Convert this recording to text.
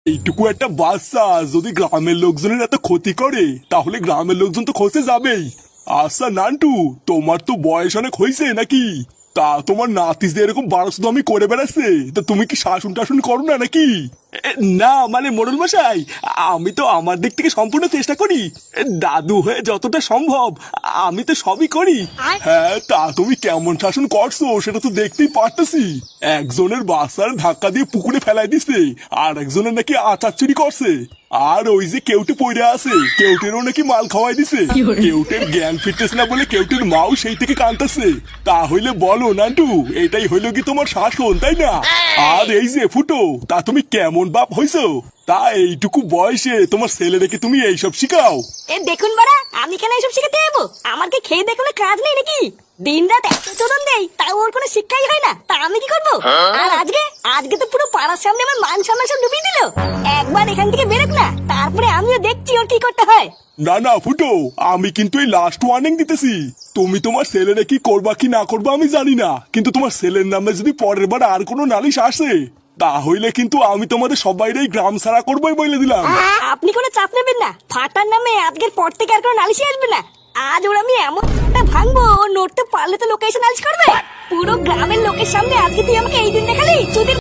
এইটুকু একটা বাচ্চা যদি গ্রামের লোকজনের এত ক্ষতি করে তাহলে গ্রামের লোকজন তো খসে যাবেই। আচ্ছা নান্টু, তোমার তো বয়স অনেক হয়েছে নাকি? তা তোমার নাতিস এরকম বারোশো করে বেড়াচ্ছে, তা তুমি কি শাসন টাসন করো না নাকি? না মানে মোড়ল মশাই, আমি তো আমার দিক থেকে সম্পূর্ণ চেষ্টা করি। দাদু হয়ে যতটা সম্ভব আমি তো সবই করি। হ্যাঁ, তা তুমি কেমন শাসন করছো সেটা তো দেখতেই পারতেছি। একজনের বাচ্চার ধাক্কা দিয়ে পুকুরে ফেলাই দিছে, আর একজনের নাকি আচার চুরি করছে। আর ওই যে কেউটে পড়ে আছে, কেউটেরও নাকি মাল খাওয়াই দিছে। কেউটের জ্ঞান ফিরতেছে না বলে কেউটের মাও সেই থেকে কাঁদতেছে। তা হইলে বলো নান্টু, এটাই হইলো কি তোমার শাসন, তাই না? আর এই যে ফুটো, তা তুমি কেমন বাপ হইছো? তা এইটুকু বয়সে তোমার ছেলেটাকে তুমি এইসব শিখাও? দেখুন বাড়া, আমি কেন এইসব শিখাতে যাবো? আমার কি খেয়ে দেখুন কাজ নেই নাকি? দিন রাত এত চোদন দেই, তাও ওর কোনো শিক্ষাই হয় না। তা আমি কি করবো? আর আজকে আজকে তো পুরো পাড়ার সামনে আমার মান সম্মান সব ডুবিয়ে দিল। একবার এখান থেকে বেরোক না, তারপরে আমিও দেখছি ওর কি করতে হয়। না না ফুটো, আমি কিন্তু এই লাস্ট ওয়ার্নিং দিতেছি। তুমি তোমার ছেলেরা কি করবা কি না করবা আমি জানি না, কিন্তু তোমার ছেলের নামে যদি পরের বার আর কোনো নালিশ আসে তাহলে কিন্তু আমি তোমাদের সবাইরই গ্রাম ছাড়া করবোই বলে দিলাম। আপনি কোনো চাপ নেবেন না, ফাটার নামে আজকের পর থেকে আর কোনো নালিশই আসবে না। আজ ওর আমি এমন একটা ভাঙবো, ও নড়তে পারলে তো লোকে এসে নালিশ করবে। পুরো গ্রামের লোকের সামনে আজকে তুই আমাকে এই দিন দেখালি চুদির